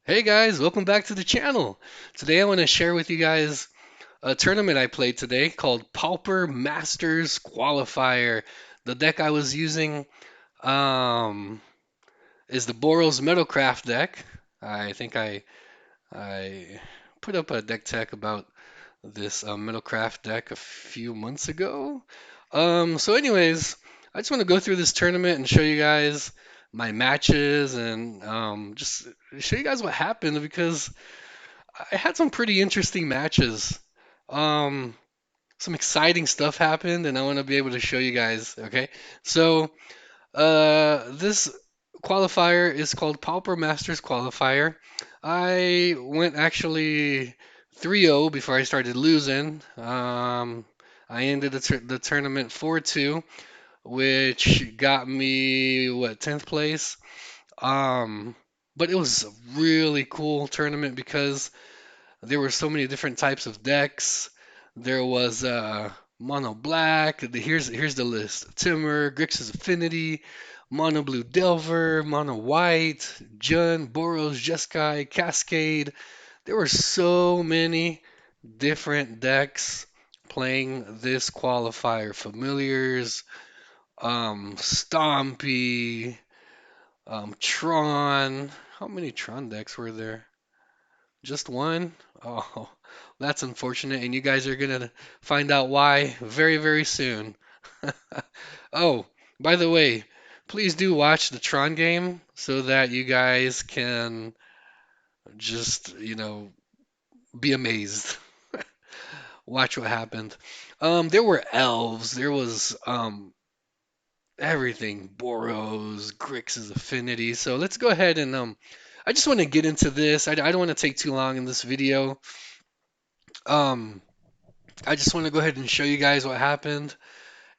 Hey guys, welcome back to the channel. Today I want to share with you guys a tournament I played today called Pauper Masters Qualifier. The deck I was using um, is the Boros Metalcraft deck. I think I put up a deck tech about this Metalcraft deck a few months ago. So anyways, I just want to go through this tournament and show you guys my matches and just show you guys what happened because I had some pretty interesting matches. Um, some exciting stuff happened, and I want to be able to show you guys. Okay, so this qualifier is called Pauper Masters Qualifier. I went actually 3-0 before I started losing. I ended the tournament 4-2, which got me what 10th place. Um, but it was a really cool tournament because there were so many different types of decks. There was mono black. Here's the list: Timur, Grixis Affinity, mono blue Delver, mono white, Jun, Boros, Jeskai, Cascade. There were so many different decks playing this qualifier. Familiars, Stompy, Tron. How many Tron decks were there? Just one? Oh, that's unfortunate, and you guys are gonna find out why very, very soon. Oh, by the way, please do watch the Tron game so that you guys can just, be amazed. Watch what happened. There were elves, there was everything, Boros, Grix's affinity. So let's go ahead and I just want to get into this. I don't want to take too long in this video. Um, I just want to go ahead and show you guys what happened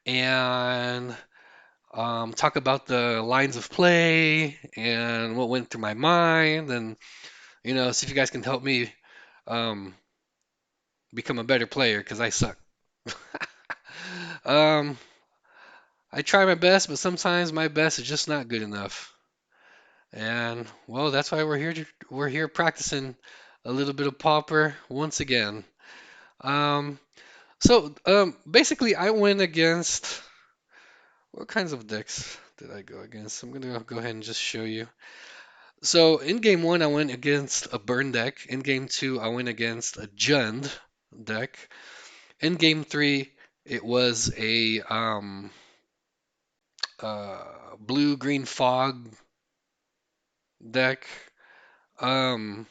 and talk about the lines of play and what went through my mind and, see if you guys can help me um, become a better player because I suck. um, I try my best, but sometimes my best is just not good enough. And well, that's why we're here practicing a little bit of Pauper once again. Um, basically, I went against. What kinds of decks did I go against? I'm gonna go ahead and just show you. So in game one, I went against a burn deck. In game two, I went against a Jund deck. In game three, it was a blue green fog deck. Um,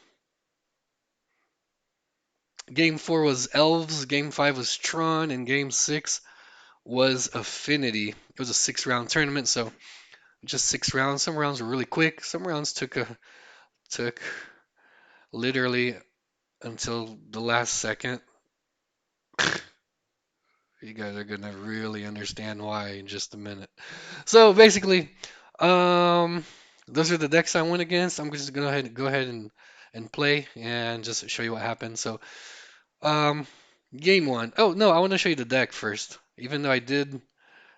Game four was elves. Game five was tron, and game six was affinity. It was a 6 round tournament, so just 6 rounds. Some rounds were really quick. Some rounds took literally until the last second. You guys are gonna really understand why in just a minute. So basically, um, those are the decks I went against. I'm just gonna go ahead and play and just show you what happened. So, um, game one. Oh no, I want to show you the deck first. Even though I do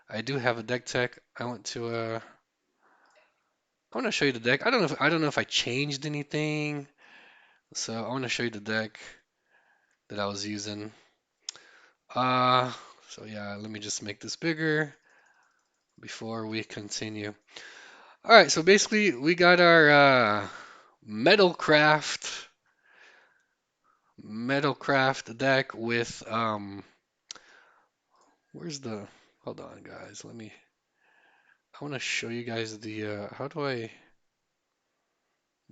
have a deck tech. I want to show you the deck. I don't know if I changed anything. So I want to show you the deck that I was using. Uh, so yeah, let me just make this bigger before we continue. All right, so basically we got our Metalcraft deck with where's the hold on guys, I want to show you guys the how do I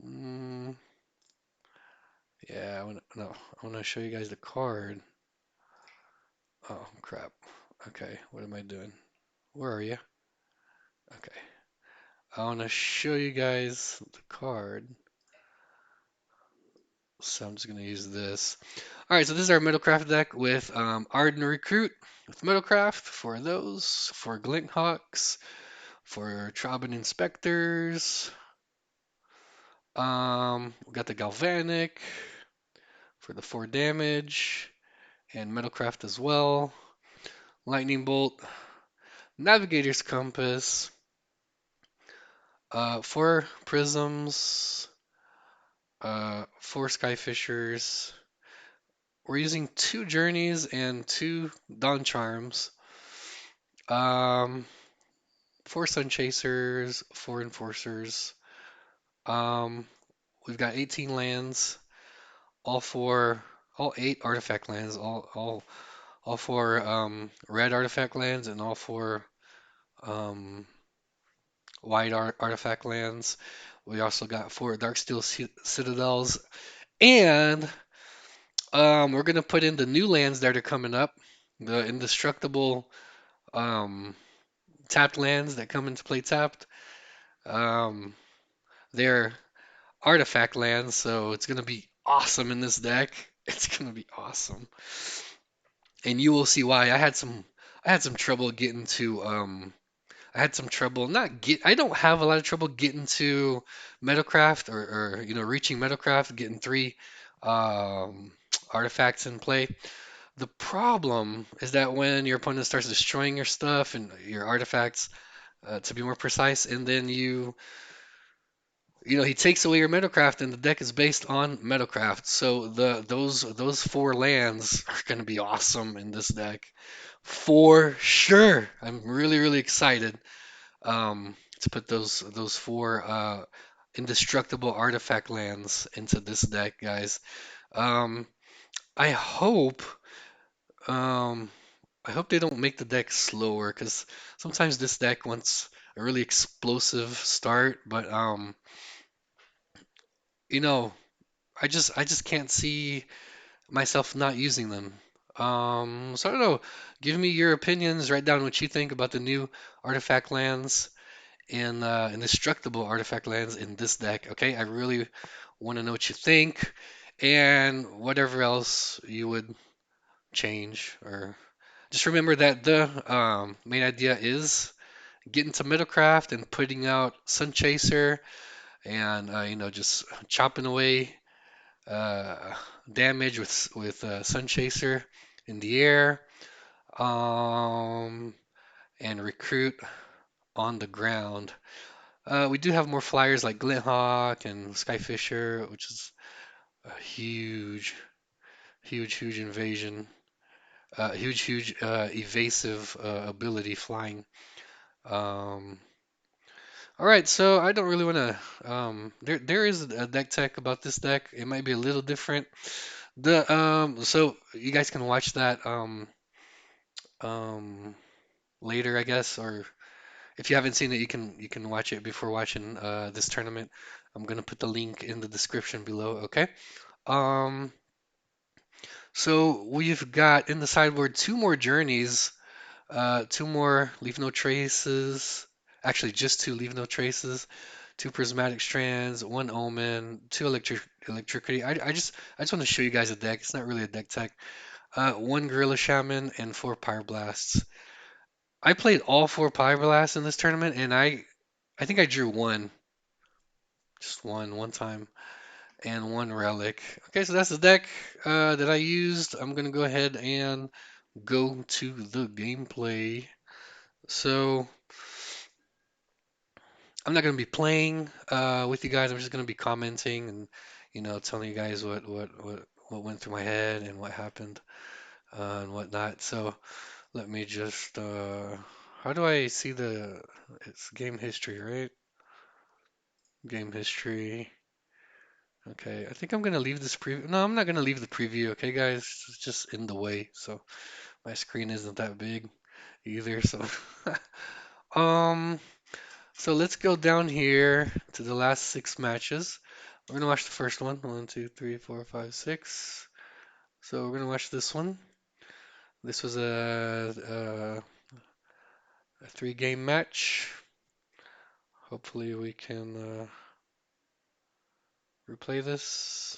mm, yeah, I want no, I want to show you guys the card. Oh crap. Okay, what am I doing? Where are you? Okay. I want to show you guys the card. So I'm just going to use this. All right, so this is our Metalcraft deck with Arden Recruit with Metalcraft for those, for Glint Hawks, for Trobin Inspectors. We got the Galvanic for the 4 damage, and Metalcraft as well. Lightning Bolt, Navigator's Compass, 4 Prisms, four Skyfishers. We're using two Journeys and two Dawn Charms. Um, four Sun Chasers, four Enforcers. Um, we've got 18 lands, all eight artifact lands, all four red artifact lands, and all four um, white artifact lands. We also got four Darksteel Citadels, and we're gonna put in the new lands that are coming up, the indestructible um, tapped lands that come into play tapped. Um, they're artifact lands, so it's gonna be awesome in this deck. It's gonna be awesome, and you will see why. I had some trouble getting to I had some trouble not get I don't have a lot of trouble getting to Metacraft or reaching Metacraft, getting three um artifacts in play. The problem is that when your opponent starts destroying your stuff and your artifacts, to be more precise, and then he takes away your Metacraft, and the deck is based on Metacraft. So those four lands are going to be awesome in this deck for sure. I'm really excited to put those four indestructible artifact lands into this deck, guys. Um, I hope um, I hope they don't make the deck slower, because sometimes this deck wants a really explosive start, but you know, I just can't see myself not using them. So I don't know. Give me your opinions. Write down what you think about the new artifact lands and indestructible artifact lands in this deck. Okay, I really want to know what you think, and whatever else you would change. Or just remember that the main idea is getting to Middlecraft and putting out Sun Chaser, and just chopping away uh, damage with Sun Chaser in the air, um, and recruit on the ground. We do have more flyers like Glinthawk and Skyfisher, which is a huge invasion, huge evasive ability flying. Um, all right, so I don't really want to. There is a deck tech about this deck. It might be a little different. So you guys can watch that um later, I guess, or if you haven't seen it, you can watch it before watching this tournament. I'm gonna put the link in the description below, okay? Um, so we've got in the sideboard two more journeys, two more leave no traces. Actually, just two leave no traces, two prismatic strands, one omen, two electricity. I just want to show you guys a deck. It's not really a deck tech. One gorilla shaman and four pyreblasts. I played all four pyreblasts in this tournament, and I think I drew one, just one time, and one relic. Okay, so that's the deck that I used. I'm gonna go ahead and go to the gameplay. So I'm not gonna be playing with you guys. I'm just gonna be commenting and telling you guys what went through my head and what happened and whatnot. So let me just how do I see it's game history, right? Game history. Okay, I think I'm gonna leave this preview. No, I'm not gonna leave the preview. Okay, guys, it's just in the way, so my screen isn't that big either. So, um, so let's go down here to the last six matches. We're gonna watch the first one. One, two, three, four, five, six. So we're gonna watch this one. This was a three-game match. Hopefully we can replay this.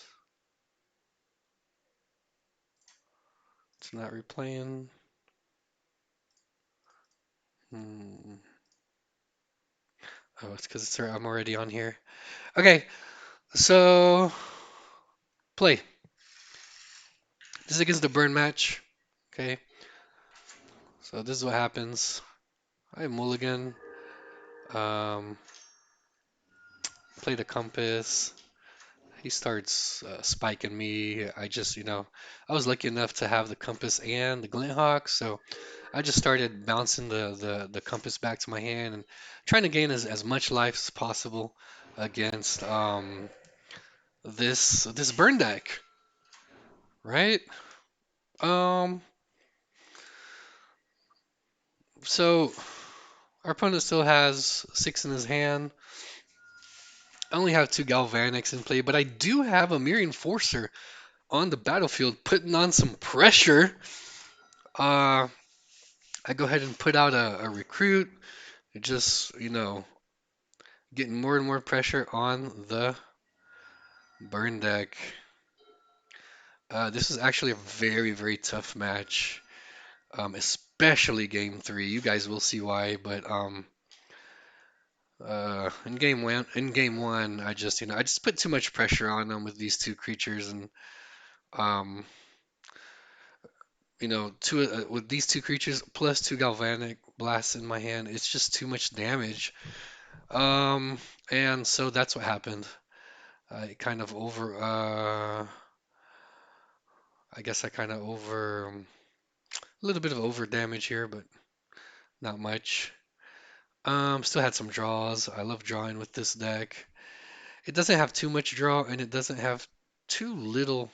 It's not replaying. Hmm. Oh, it's because I'm already on here. Okay, so play. This is against the burn match. Okay, so this is what happens. I mulligan. Um, play the compass. he starts spiking me. I was lucky enough to have the compass and the glint hawk, so I just started bouncing the compass back to my hand and trying to gain as much life as possible against this burn deck, right? Um, so our opponent still has six in his hand. I only have two Galvanics in play, but I do have a Mirror Enforcer on the battlefield, putting on some pressure. Uh, I go ahead and put out a recruit, just getting more and more pressure on the burn deck. This is actually a very, very tough match, especially game three. You guys will see why, but in game one, I just put too much pressure on them with these two creatures, and um, with these two creatures plus two galvanic blasts in my hand, it's just too much damage. Um, and so that's what happened. I kind of over, I guess I kind of over, a little bit of over damage here, but not much. Still had some draws. I love drawing with this deck. It doesn't have too much draw, and too little.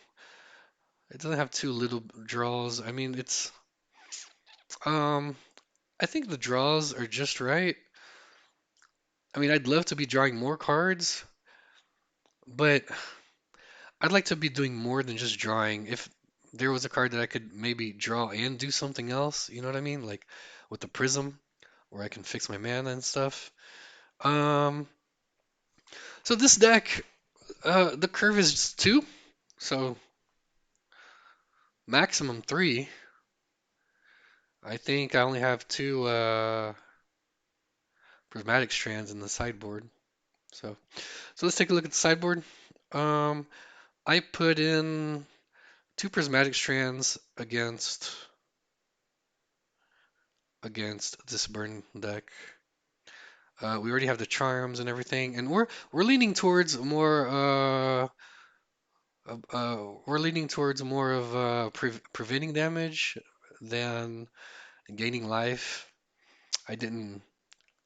It doesn't have too little draws. I mean, um, I think the draws are just right. I mean, I'd love to be drawing more cards, but I'd like to be doing more than just drawing. If there was a card that I could maybe draw and do something else, you know what I mean? Like with the prism, where I can fix my mana and stuff. Um, so this deck, the curve is just two, so maximum three. I think I only have two prismatic strands in the sideboard. So let's take a look at the sideboard. Um, I put in two prismatic strands against this burn deck. We already have the charms and everything, and we're leaning towards more we're leaning towards more of preventing damage than gaining life. I didn't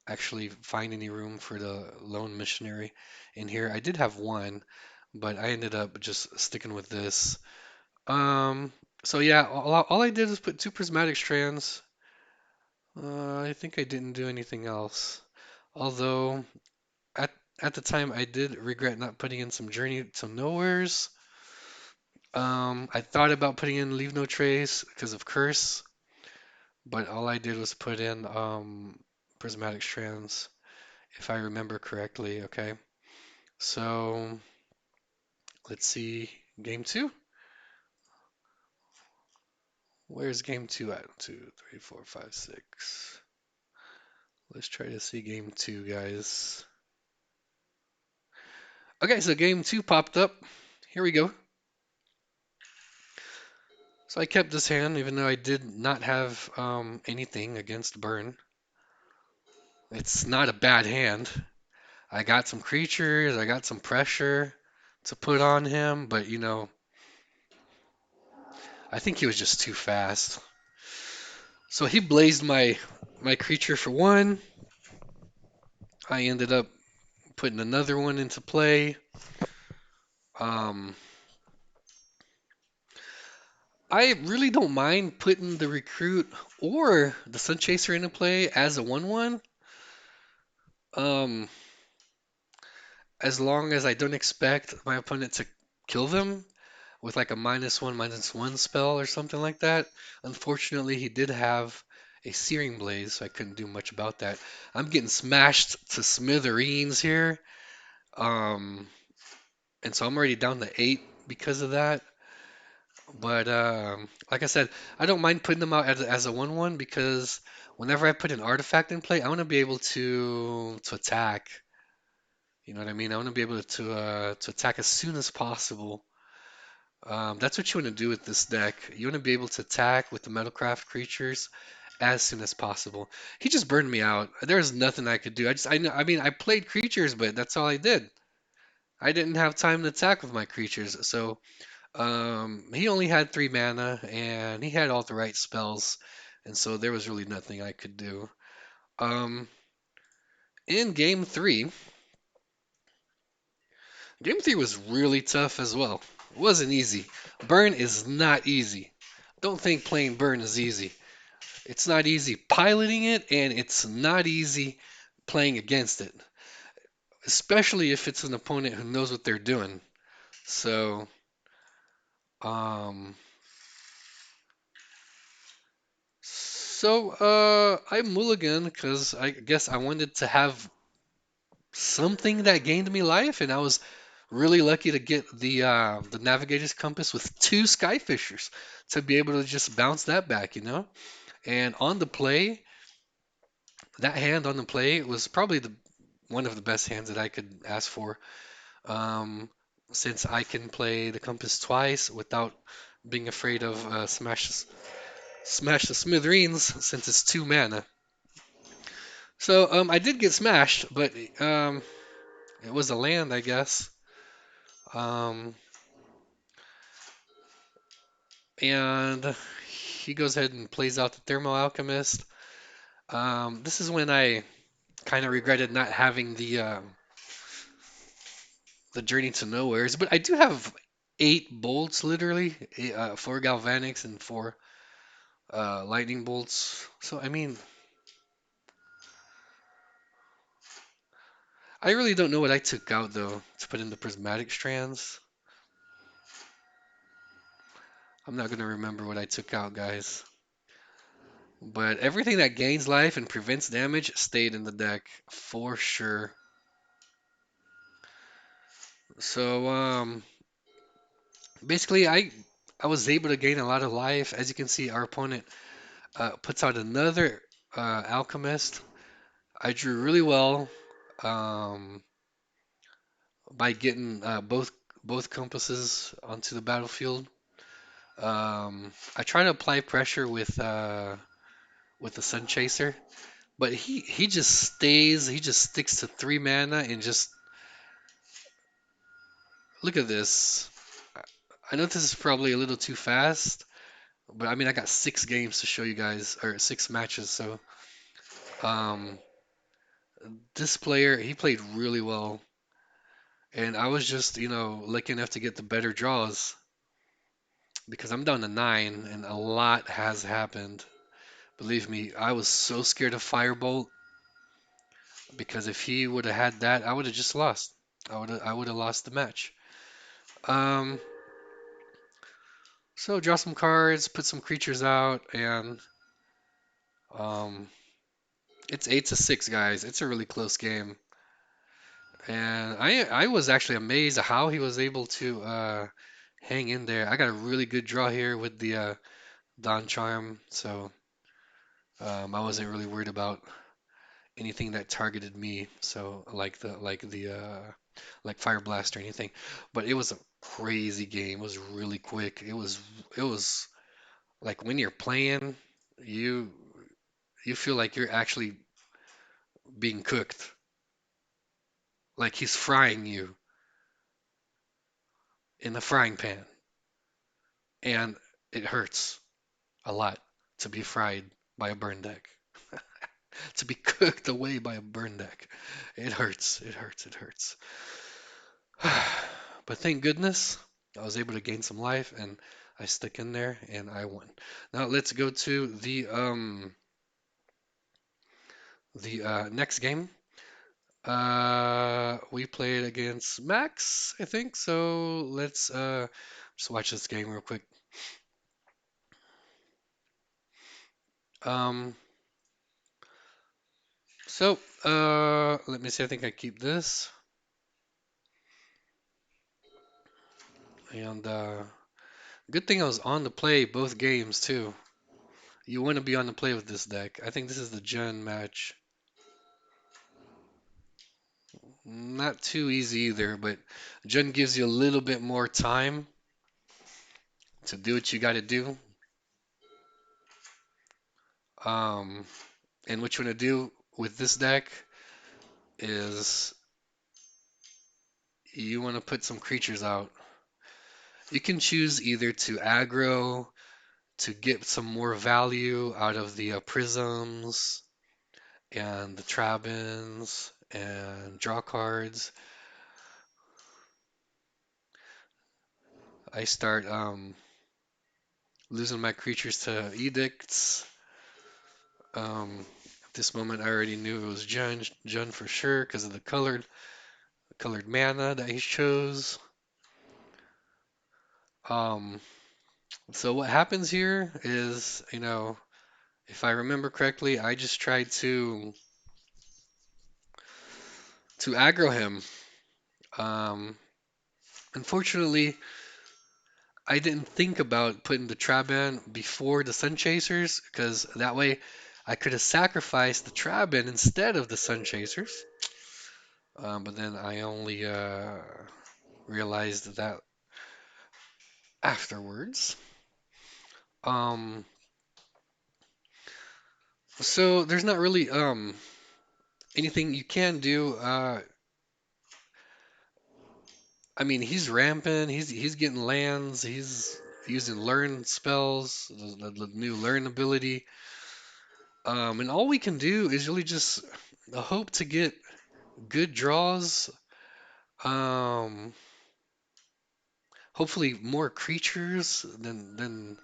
actually find any room for the lone missionary in here. I did have one, but I ended up just sticking with this. Um, so yeah, all I did was put two prismatic strands. I think I didn't do anything else. Although at at the time I did regret not putting in some Journey to Nowheres. I thought about putting in Leave No Trace because of Curse, but all I did was put in prismatic strands, if I remember correctly. Okay, so let's see game two. Where's game two at? Two, three, four, five, six. Let's try to see game two, guys. Okay, so game two popped up. Here we go. So I kept this hand, even though I did not have anything against burn. It's not a bad hand. I got some creatures, I got some pressure to put on him, but I think he was just too fast. So he blazed my creature for one. I ended up putting another one into play. Um, I really don't mind putting the recruit or the Sun Chaser into play as a 1/1. Um, as long as I don't expect my opponent to kill them with like a -1/-1 spell or something like that. Unfortunately, he did have a Searing Blaze, so I couldn't do much about that. I'm getting smashed to smithereens here. Um, and so I'm already down to 8 because of that. But like I said, I don't mind putting them out as a 1/1 because whenever I put an artifact in play, I want to be able to attack. You know what I mean? I want to be able to attack as soon as possible. That's what you want to do with this deck. You want to be able to attack with the Metalcraft creatures as soon as possible. He just burned me out. There was nothing I could do. I mean, I played creatures, but that's all I did. I didn't have time to attack with my creatures, so he only had 3 mana and he had all the right spells, and so there was really nothing I could do. Um, in game three was really tough as well. It wasn't easy. Burn is not easy. Don't think playing Burn is easy. It's not easy piloting it, and it's not easy playing against it, especially if it's an opponent who knows what they're doing. So, um, I mulligan because I guess I wanted to have something that gained me life, and I was really lucky to get the Navigator's Compass with 2 Skyfishers to be able to just bounce that back, you know. And on the play, that hand on the play was probably the one of the best hands that I could ask for. Um, since I can play the compass twice without being afraid of smash the smithereens, since it's 2 mana. So I did get smashed, but um, it was a land, I guess. Um, and he goes ahead and plays out the Thermo Alchemist. This is when I kind of regretted not having the Journey to Nowheres, but I do have 8 bolts literally, 4 galvanics and 4 lightning bolts. So I mean, I really don't know what I took out though to put in the prismatic strands. I'm not gonna remember what I took out, guys. But everything that gains life and prevents damage stayed in the deck for sure. So basically I was able to gain a lot of life. As you can see, our opponent puts out another alchemist. I drew really well um, by getting both compasses onto the battlefield. I try to apply pressure with the Sun Chaser, but he just stays. He just sticks to 3 mana and just look at this. I know this is probably a little too fast, but I mean I got 6 games to show you guys, or 6 matches. So um, this player he played really well, and I was just lucky enough to get the better draws because I'm down to 9, and a lot has happened. Believe me, I was so scared of Firebolt because if he would have had that, I would have just lost. I would have lost the match. Um, so draw some cards, put some creatures out, and um, it's 8-6, guys. It's a really close game, and I was actually amazed at how he was able to hang in there. I got a really good draw here with the Dawn Charm, so I wasn't really worried about anything that targeted me. So like Fire Blast or anything. But it was a crazy game. It was really quick. It was like when you're playing, you you feel like you're actually being cooked. Like he's frying you in the frying pan. And it hurts a lot to be fried by a burn deck. To be cooked away by a burn deck. It hurts. It hurts. It hurts. But thank goodness I was able to gain some life and I stuck in there and I won. Now let's go to the next game. We played against Max, I think. So let's just watch this game real quick. Um, let me see. I think I keep this and good thing I was on the play both games too. You want to be on the play with this deck. I think this is the Gen match. Not too easy either, but Gen gives you a little bit more time to do what you got to do. Um, and what you want to do with this deck is you want to put some creatures out. You can choose either to aggro to get some more value out of the prisms and the Trabins and draw cards. I start losing my creatures to edicts. At this moment, I already knew it was Jun for sure because of the colored mana that he chose. Um, so what happens here is, if I remember correctly, I just tried to aggro him. Um, Unfortunately, I didn't think about putting the Traban before the Sun Chasers because that way I could have sacrificed the Traban instead of the Sun Chasers. But then I only realized that afterwards. Um, so there's not really anything you can do. I mean, he's rampant. He's getting lands. He's using learn spells, the new learn ability. And all we can do is really just hope to get good draws. Um, Hopefully more creatures than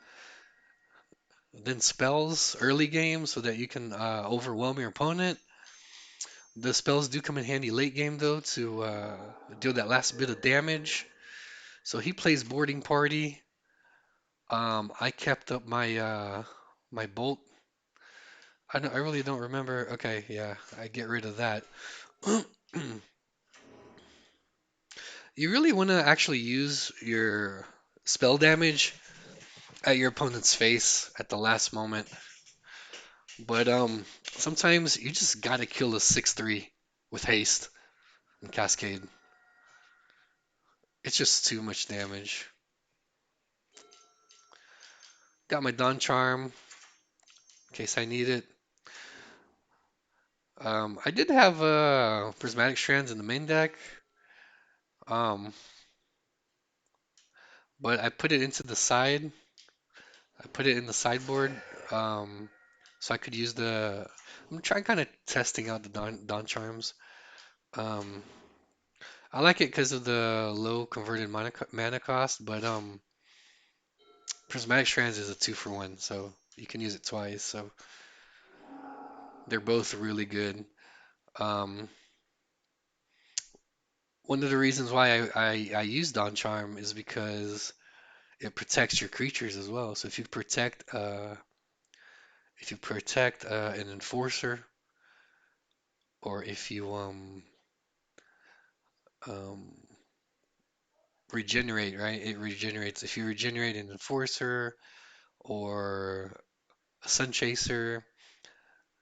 spells early game, so that you can overwhelm your opponent. The spells do come in handy late game though to deal that last bit of damage. So he plays boarding party. I kept up my bolt. I really don't remember. Okay, yeah, I get rid of that. You really want to actually use your spell damage at your opponent's face at the last moment. But sometimes you just gotta kill a 6/3 with haste and cascade. It's just too much damage. Got my Dawn Charm in case I need it. I did have prismatic strands in the main deck, um, but I put it into the side. I put it in the sideboard, um, so I could use the. I'm trying kind of testing out the Dawn Charms. Um, I like it because of the low converted mana cost, but prismatic strands is a 2-for-1, so you can use it twice. So they're both really good. Um, One of the reasons why I use Dawn Charm is because it protects your creatures as well. So if you protect an enforcer, or if you um regenerate, right? It regenerates. If you regenerate an enforcer or a sun chaser,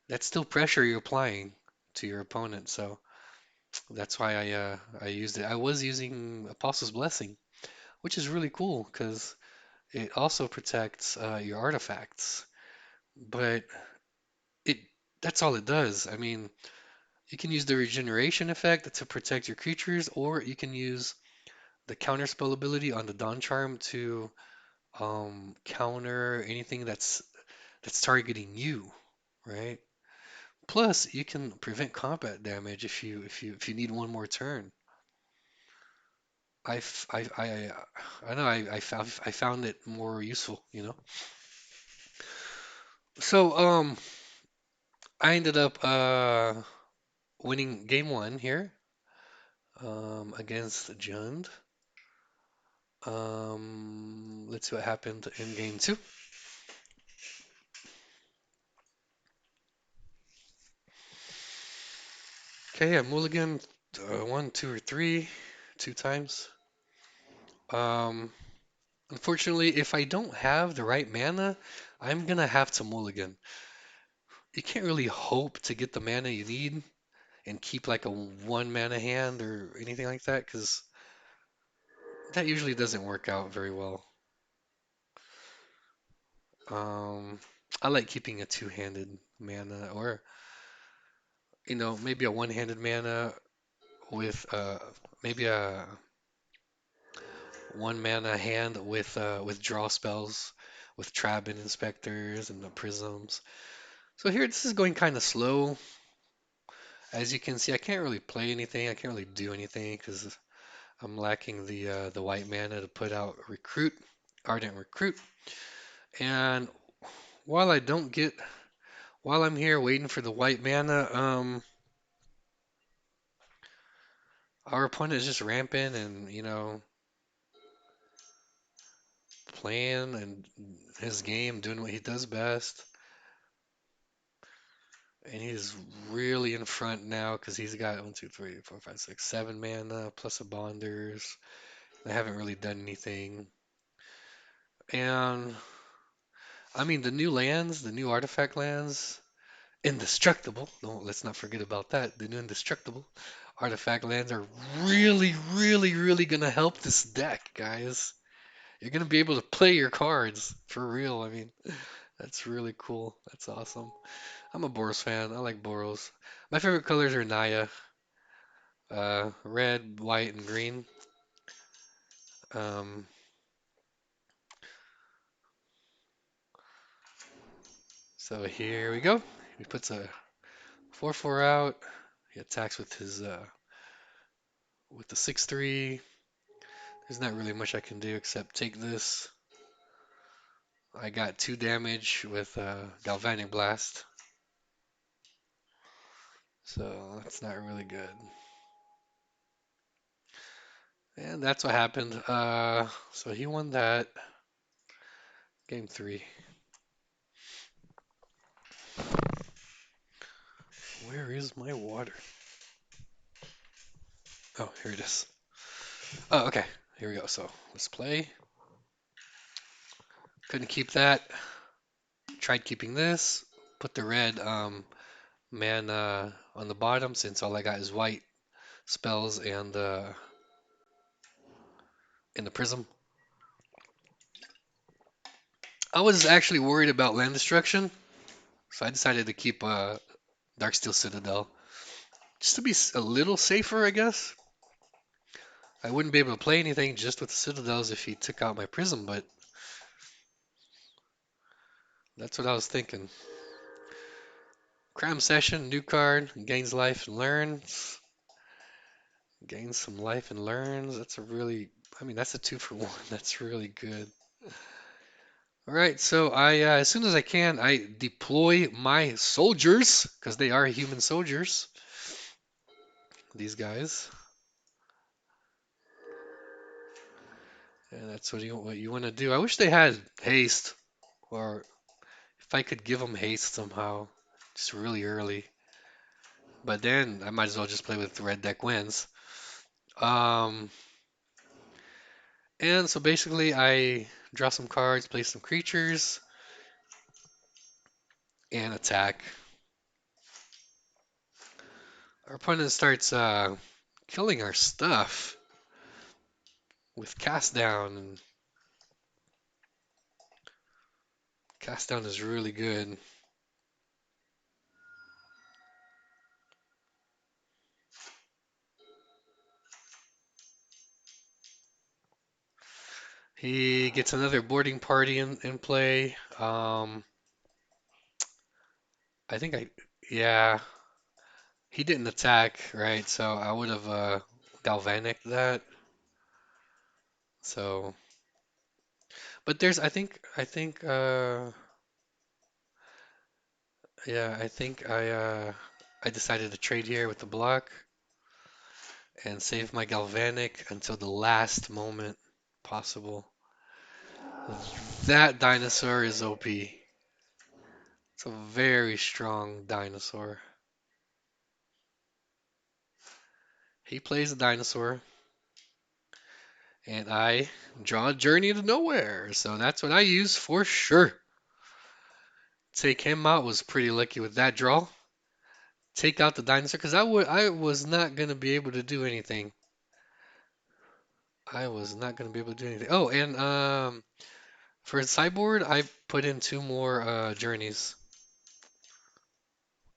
that's still pressure you're applying to your opponent. So that's why I used it. I was using Apostle's Blessing, which is really cool because it also protects your artifacts. But it that's all it does. I mean, you can use the regeneration effect to protect your creatures, or you can use the counter spell ability on the Dawn Charm to counter anything that's targeting you, right? Plus, you can prevent combat damage if you need one more turn. I f- I know I found it more useful, you know. So I ended up winning game one here against Jund. Let's see what happened in game two. Okay, yeah, mulligan one, two, or three, two times. Um, Unfortunately, if I don't have the right mana, I'm gonna have to mulligan. You can't really hope to get the mana you need and keep like a one mana hand or anything like that, because that usually doesn't work out very well. Um, I like keeping a two-handed mana, or maybe a one-handed mana with maybe a one mana hand with draw spells, with trap and inspectors and the prisms. So here this is going kind of slow. As you can see, I can't really play anything. I can't really do anything because I'm lacking the white mana to put out recruit, ardent recruit. And while I don't get while I'm here waiting for the white mana, our opponent is just rampant and playing and his game, doing what he does best. And he's really in front now because he's got 1, 2, 3, 4, 5, 6, 7 mana plus a bonders. They haven't really done anything. And I mean the new lands, the new artifact lands, indestructible. No, let's not forget about that. The new indestructible artifact lands are really, really, really gonna help this deck, guys. You're gonna be able to play your cards for real. I mean, that's really cool. That's awesome. I'm a Boros fan. I like Boros. My favorite colors are Naya, red, white, and green. Um, so here we go. He puts a 4/4 out. He attacks with the 6/3. There's not really much I can do except take this. I got 2 damage with Galvanic Blast, so that's not really good. And that's what happened. So he won that game 3. Where is my water? Oh, here it is. Oh, okay. Here we go. So let's play. Couldn't keep that. Tried keeping this. Put the red mana on the bottom since all I got is white spells and the prism. I was actually worried about land destruction, so I decided to keep Darksteel Citadel just to be a little safer, I guess. I wouldn't be able to play anything just with the Citadels if he took out my prism, but that's what I was thinking. Cram Session, new card, gains life and learns. Gains some life and learns. That's a really, I mean, that's a 2-for-1. That's really good. All right, so as soon as I can, I deploy my soldiers because they are human soldiers. These guys, and that's what you want to do. I wish they had haste, or if I could give them haste somehow, just really early. But then I might as well just play with red deck wins. Um, and so basically, I draw some cards, play some creatures, and attack. Our opponent starts killing our stuff with cast down, and cast down is really good. He gets another boarding party in play. I think yeah, he didn't attack, right? So I would have galvanic that. So, but yeah, I decided to trade here with the block and save my galvanic until the last moment possible. That dinosaur is OP. It's a very strong dinosaur. He plays a dinosaur, and I draw a Journey to Nowhere. So that's what I use for sure. Take him out was pretty lucky with that draw. Take out the dinosaur because I was not gonna be able to do anything. I was not gonna be able to do anything. Oh, and for his sideboard, I put in 2 more journeys.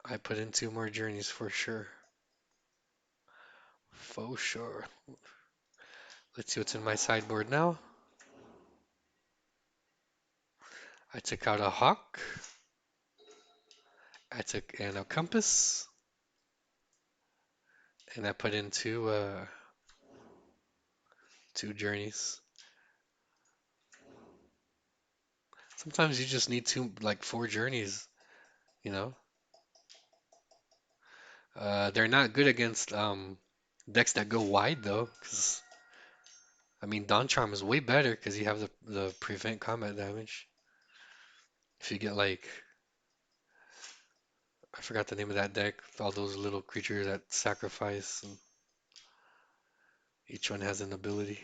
I put in 2 more journeys for sure. For sure. Let's see what's in my sideboard now. I took out a hawk. I took and a compass. And I put in two journeys. Sometimes you just need like four journeys, you know? They're not good against decks that go wide though, because I mean Dawn Charm is way better because you have the prevent combat damage. If you get like I forgot the name of that deck with all those little creatures that sacrifice and each one has an ability.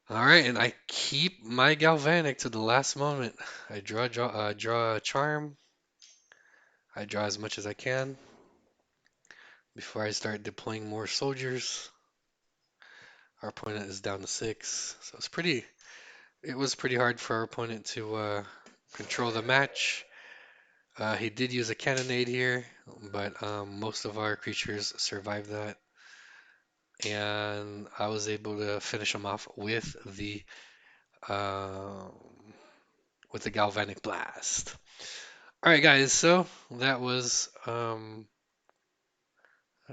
All right, and I keep my Galvanic to the last moment. I draw a charm. I draw as much as I can before I start deploying more soldiers. Our opponent is down to 6, so it was pretty hard for our opponent to control the match. He did use a cannonade here, but most of our creatures survived that, and I was able to finish him off um, with the galvanic blast. All right, guys. So that was I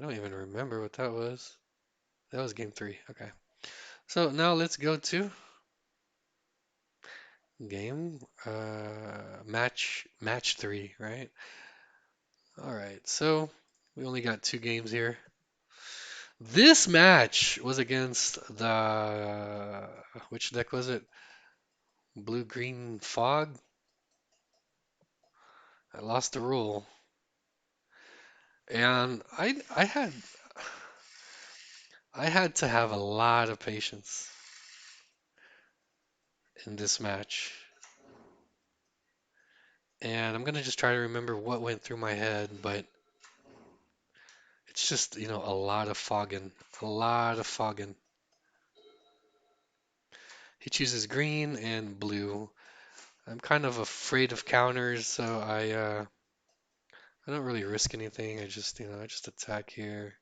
don't even remember what that was. That was game 3. Okay. So now let's go to game match 3, right? All right. So we only got 2 games here. This match was against the which deck was it? Blue green fog. I lost the rule, and I had to have a lot of patience in this match. And I'm gonna just try to remember what went through my head, but it's just, a lot of fogging. A lot of fogging. He chooses green and blue. I'm kind of afraid of counters, so I don't really risk anything. I just attack here.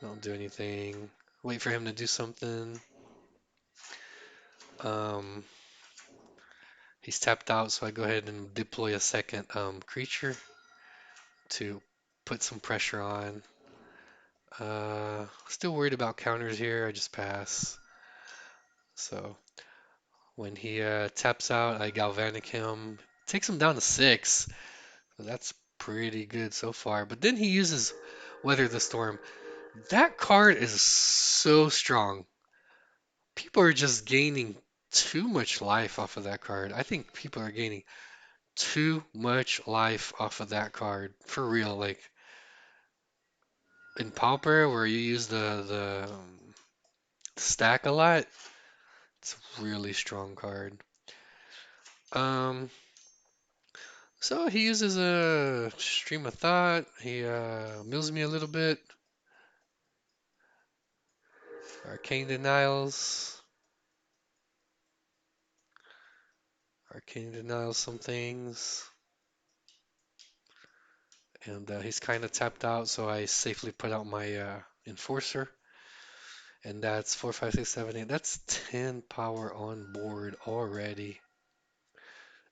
Don't do anything. Wait for him to do something. Um, he's tapped out, so I go ahead and deploy a second creature to put some pressure on. Still worried about counters here. I just pass. So when he taps out, I galvanic him. Takes him down to 6. So that's pretty good so far. But then he uses Weather the Storm. That card is so strong. People are just gaining too much life off of that card. I think people are gaining too much life off of that card. For real. Like in Pauper, where you use the stack a lot, it's a really strong card. Um, so he uses a stream of thought. He mills me a little bit. Arcane denials. Arcane denials some things. And he's kind of tapped out, so I safely put out my enforcer. And that's 4, 5, 6, 7, 8. That's 10 power on board already.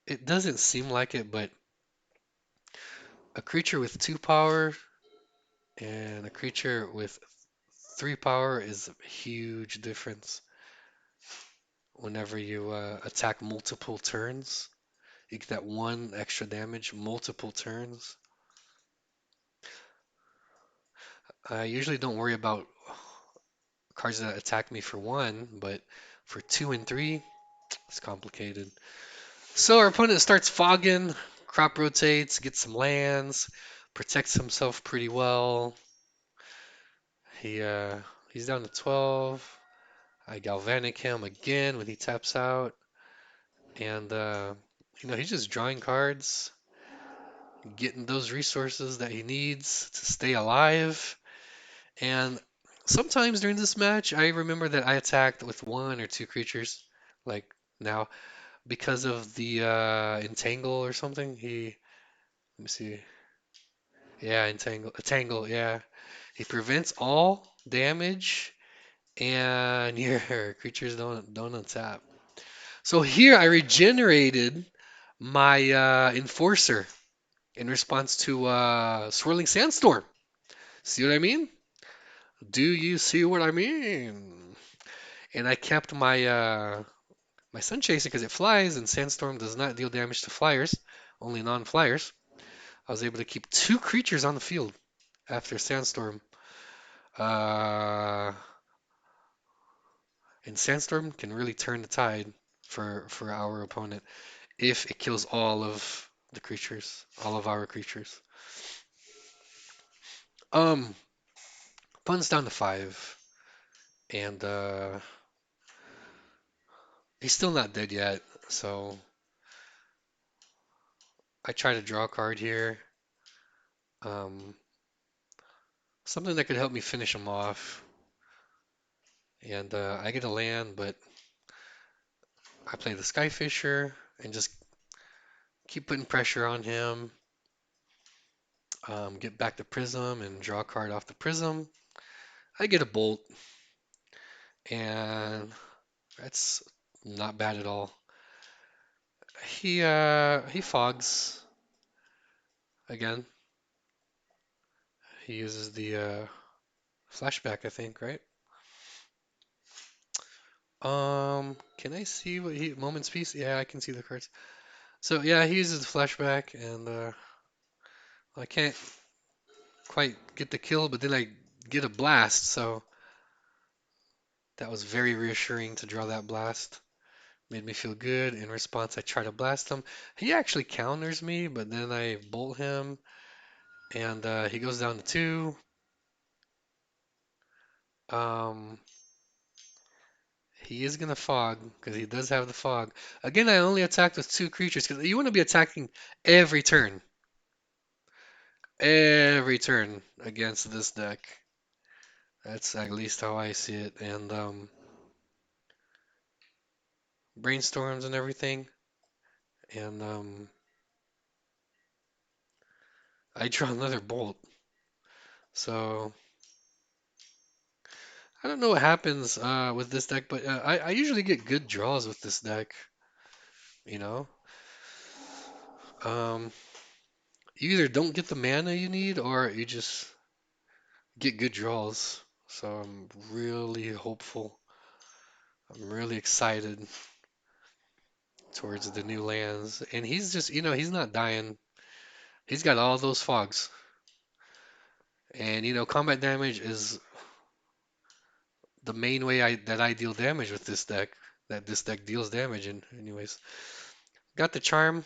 It doesn't seem like it, but a creature with 2 power and a creature with 3 power is a huge difference whenever you attack multiple turns. You get that 1 extra damage multiple turns. I usually don't worry about cards that attack me for 1, but for 2 and 3, it's complicated. So our opponent starts fogging, crop rotates, gets some lands, protects himself pretty well. He he's down to 12. I galvanic him again when he taps out, and he's just drawing cards, getting those resources that he needs to stay alive. And sometimes during this match, I remember that I attacked with 1 or 2 creatures, like now because of the entangle or something. Let me see. Yeah, entangle, yeah. He prevents all damage and your creatures don't untap. So here I regenerated my enforcer in response to swirling sandstorm. See what I mean? Do you see what I mean? And I kept my my sun chaser because it flies and sandstorm does not deal damage to flyers, only non-flyers. I was able to keep two creatures on the field after sandstorm. Uh, and sandstorm can really turn the tide for our opponent if it kills all of the creatures, all of our creatures. Um, Pun's down to five, and he's still not dead yet. So I try to draw a card here. Um, Something that could help me finish him off. And I get a land, but I play the Skyfisher and just keep putting pressure on him. Get back the Prism and draw a card off the Prism. I get a Bolt, and that's not bad at all. He fogs again. He uses the flashback, I think, right? Can I see what he Moment's Peace? Yeah, I can see the cards. So yeah, he uses the flashback, and I can't quite get the kill, but then I get a blast, so that was very reassuring to draw that blast. Made me feel good. In response, I try to blast him. He actually counters me, but then I bolt him, and he goes down to two. Um, he is gonna fog because he does have the fog. Again, I only attacked with two creatures because you want to be attacking every turn against this deck. That's at least how I see it. And brainstorms and everything. And I draw another bolt. So I don't know what happens with this deck, but I usually get good draws with this deck. You know, um, you either don't get the mana you need, or you just get good draws. So I'm really hopeful. I'm really excited towards the new lands. And he's just, he's not dying. He's got all those fogs. And combat damage is the main way that I deal damage with this deck. That this deck deals damage in. Anyways, got the charm.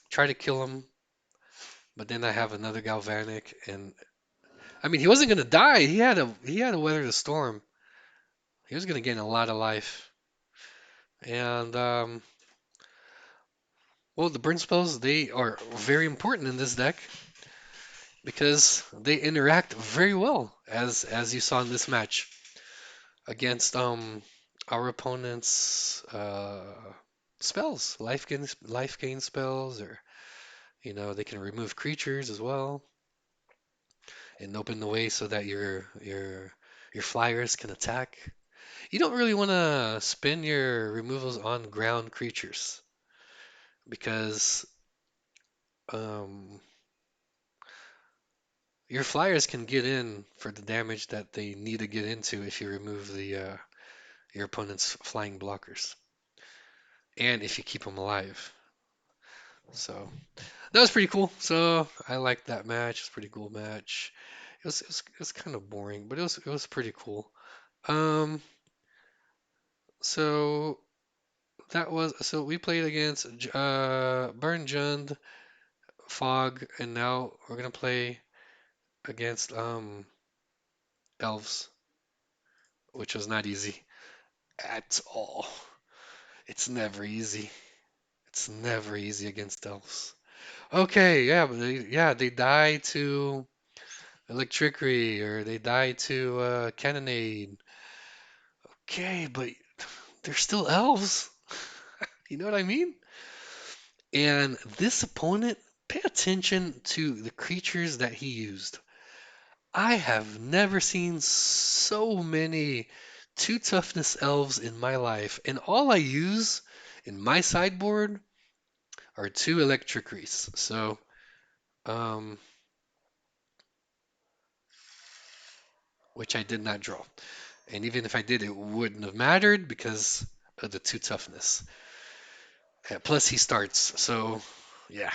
Try to kill him, but then I have another galvanic, and I mean he wasn't gonna die. He had to weather the storm. He was gonna gain a lot of life. And well, the burn spells they are very important in this deck because they interact very well, as you saw in this match against our opponent's spells, life gain spells, or they can remove creatures as well and open the way so that your flyers can attack. You don't really want to spin your removals on ground creatures because um, your flyers can get in for the damage that they need to get into if you remove the your opponent's flying blockers and if you keep them alive. So that was pretty cool. So I liked that match. It's a pretty cool match. It was kind of boring, but it was pretty cool. Um, so so we played against Burn Jund, Fog, and now we're gonna play against Elves, which was not easy at all. It's never easy. It's never easy against Elves. Okay, yeah, but they die to Electricity or they die to Cannonade. Okay, but they're still Elves. You know what I mean? And this opponent pay attention to the creatures that he used. I have never seen so many two toughness elves in my life, and all I use in my sideboard are two electric reese. So, um, which I did not draw. And even if I did, it wouldn't have mattered because of the two toughness. Plus, he starts, so yeah,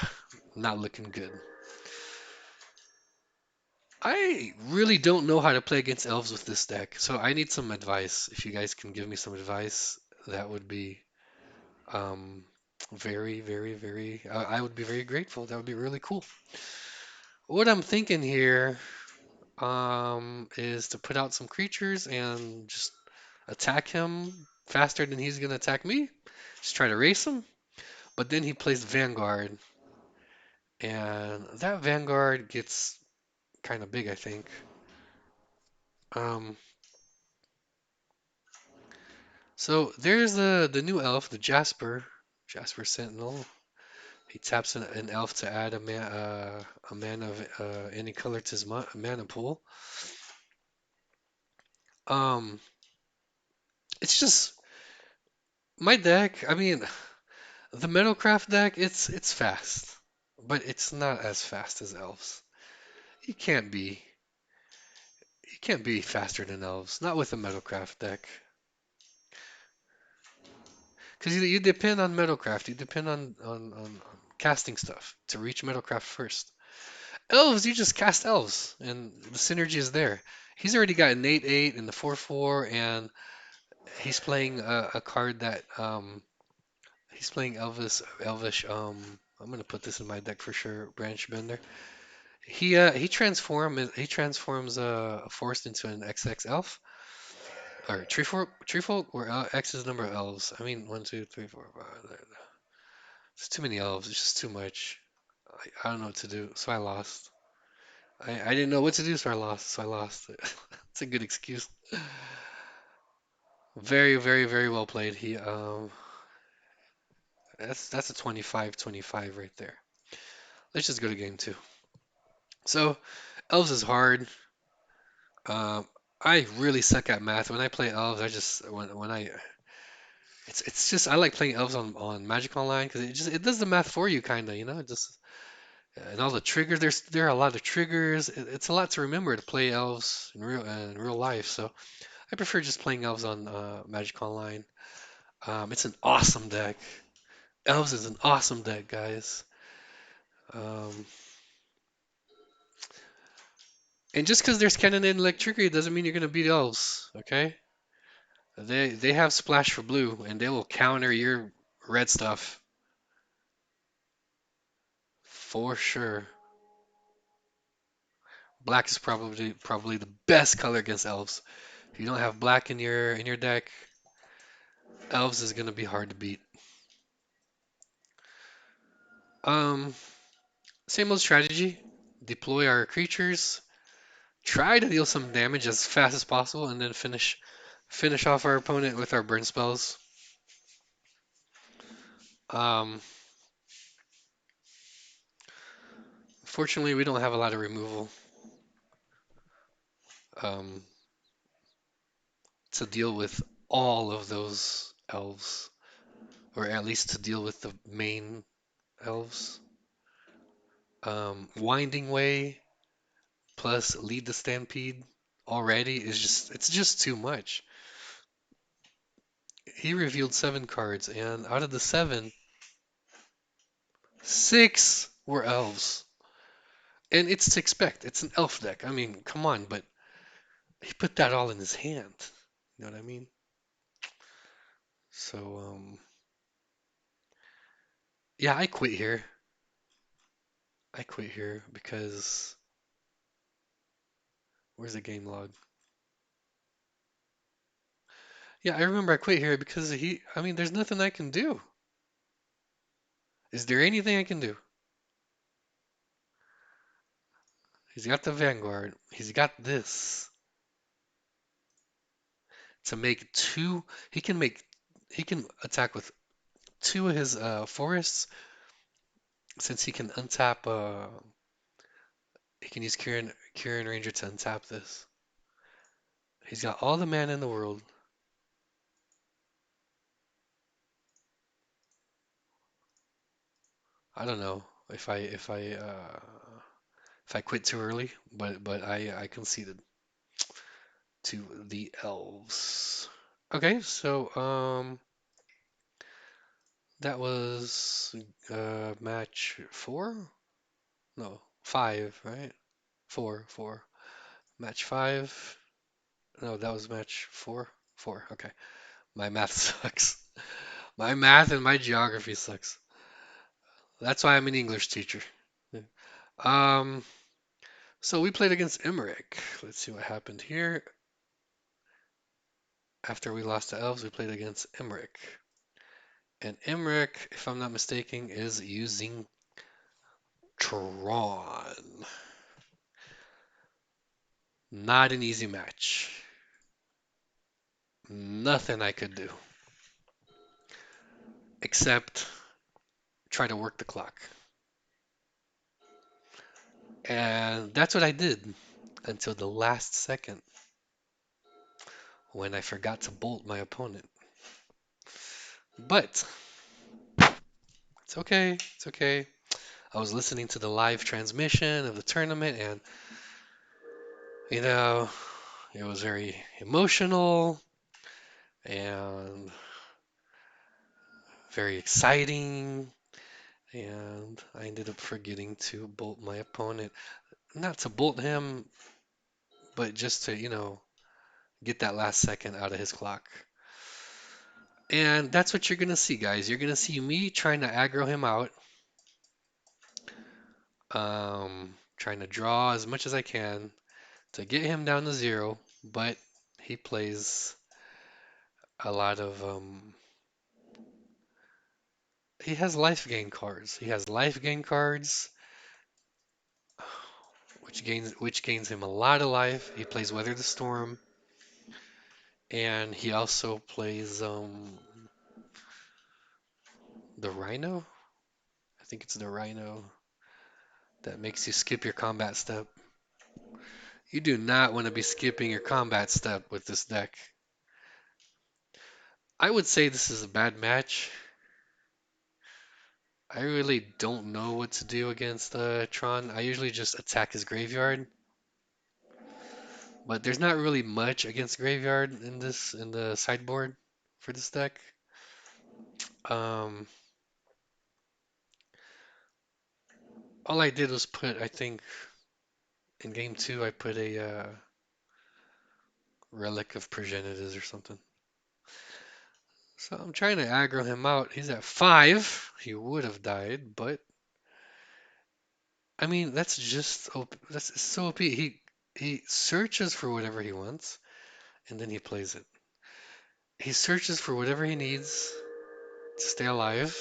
not looking good. I really don't know how to play against elves with this deck, so I need some advice. If you guys can give me some advice, that would be um, very, very, very. I would be very grateful. That would be really cool. What I'm thinking here is to put out some creatures and just attack him faster than he's gonna attack me. Just try to race him. But then he plays Vanguard, and that Vanguard gets kind of big, I think. Um, so there's the new elf, the Jasper Sentinel. He taps an elf to add a man of any color to his mana pool. Um, it's just my deck. I mean, the Metalcraft deck. It's fast, but it's not as fast as elves. You can't be you can't be faster than elves. Not with a Metalcraft deck. Because you depend on Metalcraft, you depend on casting stuff to reach Metalcraft first. Elves, you just cast elves, and the synergy is there. He's already got an 8/8 and the 4/4, and he's playing a card that he's playing Elvish. I'm gonna put this in my deck for sure. Branch Bender. He transforms a forest into an XX elf or tree folk where X is the number of elves. I mean, one, two, three, four, five. It's too many elves. It's just too much. I don't know what to do, so I lost. I didn't know what to do, so I lost. So I lost. It's a good excuse. Very, very, very well played. That's a 25-25 right there. Let's just go to game two. So, elves is hard. Um, I really suck at math. When I play elves, I just when I it's just I like playing elves on Magic Online because it does the math for you, kind of, you know. It just and all the triggers. There are a lot of triggers. It's a lot to remember to play elves in real life. So I prefer just playing elves on Magic Online. It's an awesome deck. Elves is an awesome deck, guys. Um, and just because there's cannon and electricity doesn't mean you're gonna beat elves. Okay? They have splash for blue, and they will counter your red stuff for sure. Black is probably the best color against elves. If you don't have black in your deck, elves is gonna be hard to beat. Um, Same old strategy. Deploy our creatures. Try to deal some damage as fast as possible, and then finish off our opponent with our burn spells. Um, Fortunately, we don't have a lot of removal um, to deal with all of those elves, or at least to deal with the main elves. Winding Way plus Lead the Stampede already is it's just too much. He revealed 7 cards, and out of the 7, 6 were elves. And it's to expect. It's an elf deck. I mean, come on, but he put that all in his hand. You know what I mean? So, yeah, I quit here. I quit here because where's the game log? Yeah, I remember I quit here because I mean, there's nothing I can do. Is there anything I can do? He's got the Vanguard. He's got this to make two. He can make, he can attack with 2 of his forests since he can untap, he can use Kieran Ranger to untap this. He's got all the mana in the world. I don't know if I quit too early, but I conceded to the elves. Okay, so that was match four? No, five, right? Four. Match five. No, that was match four. Four. Okay. My math sucks. My math and my geography sucks. That's why I'm an English teacher. Um, so we played against Emmerich. Let's see what happened here. After we lost to Elves, we played against Emmerich. And Emmerich, if I'm not mistaken, is using Tron. Not an easy match. Nothing I could do except try to work the clock. And that's what I did until the last second when I forgot to bolt my opponent. But it's okay. It's okay. I was listening to the live transmission of the tournament, and you know, it was very emotional and very exciting. And I ended up forgetting to bolt my opponent. Not to bolt him, but just to, get that last second out of his clock. And that's what you're going to see, guys. You're going to see me trying to aggro him out, trying to draw as much as I can to get him down to zero, but he plays a lot of he has life gain cards. He has life gain cards, which gains him a lot of life. He plays Weather the Storm, and he also plays the Rhino. I think it's the Rhino that makes you skip your combat step. You do not want to be skipping your combat step with this deck. I would say this is a bad match. I really don't know what to do against Tron. I usually just attack his graveyard, but there's not really much against graveyard in the sideboard for this deck. Um, all I did was put, I think, in game two, I put a Relic of Progenitus or something. So I'm trying to aggro him out. He's at 5. He would have died, but I mean that's just that's so OP. He searches for whatever he wants and then he plays it. He searches for whatever he needs to stay alive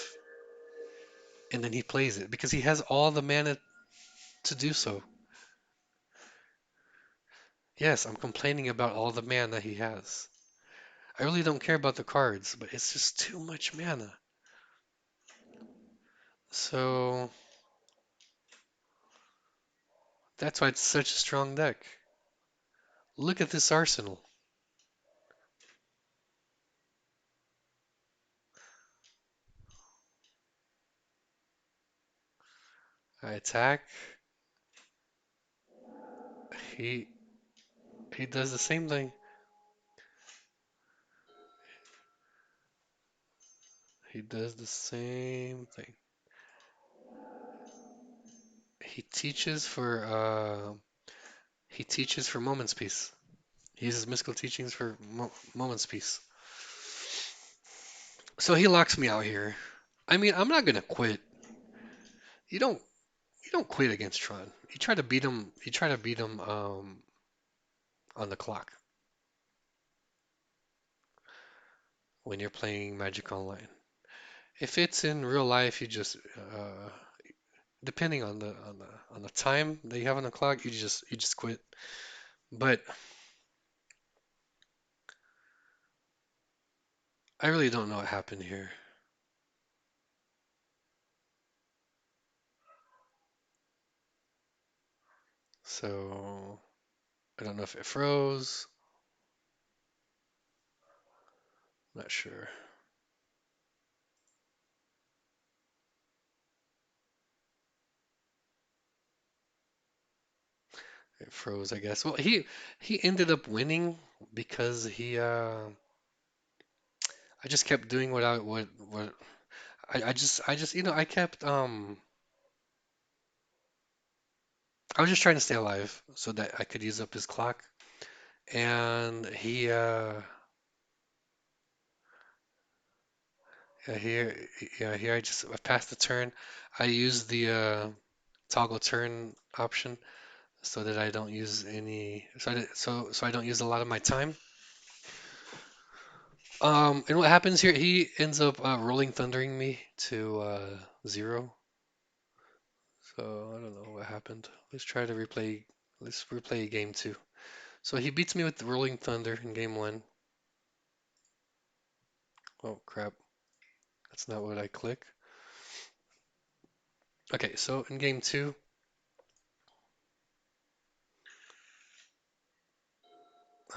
and then he plays it because he has all the mana to do so. Yes, I'm complaining about all the mana he has. I really don't care about the cards, but it's just too much mana. So that's why it's such a strong deck. Look at this arsenal. I attack. He he does the same thing. He does the same thing. He teaches for Moment's Peace. He uses mystical teachings for Moment's Peace. So he locks me out here. I mean, I'm not gonna quit. You don't you don't quit against Tron. You try to beat him. You try to beat him on the clock when you're playing Magic Online. If it's in real life, you just depending on the time that you have on the clock, you just quit. But I really don't know what happened here. So I don't know if it froze. Not sure. It froze, I guess. Well, he ended up winning because he I just kept doing what I just I kept I was just trying to stay alive so that I could use up his clock. And he yeah, here I passed the turn. I used the toggle turn option so that I don't use any so I don't use a lot of my time. And what happens here? He ends up rolling thundering me to 0. So I don't know what happened. Let's try to replay. Let's replay game 2. So he beats me with the rolling thunder in game 1. Oh crap! That's not what I click. Okay, so in game 2,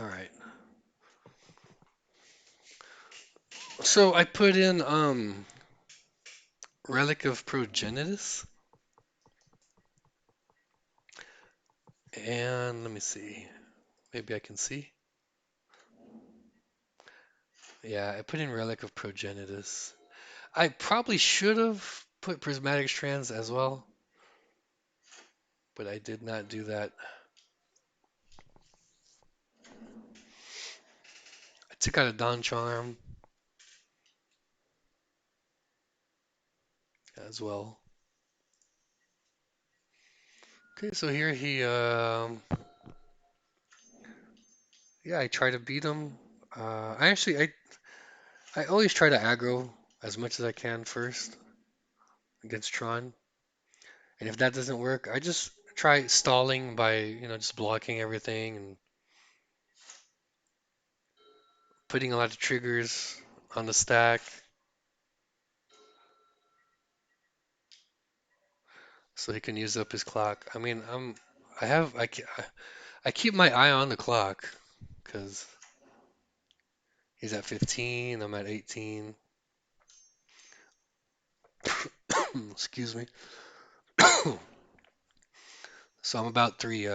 all right. So I put in Relic of Progenitus, and let me see. Maybe I can see. Yeah, I put in Relic of Progenitus. I probably should have put Prismatic Strands as well, but I did not do that. I took out a Dawn Charm as well. Okay, so here yeah, I try to beat him. I always try to aggro as much as I can first against Tron, and if that doesn't work, I just try stalling by just blocking everything and putting a lot of triggers on the stack so he can use up his clock. I mean, I have I keep my eye on the clock because he's at 15, I'm at 18. Excuse me. So I'm about 3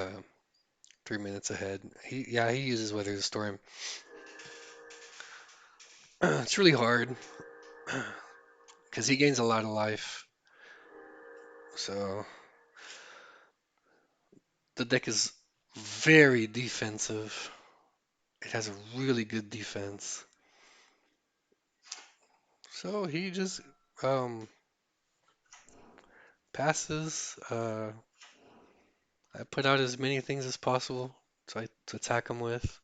minutes ahead. He uses Weather the Storm. It's really hard because he gains a lot of life. So the deck is very defensive. It has a really good defense. So he just um, passes. I put out as many things as possible to attack him with,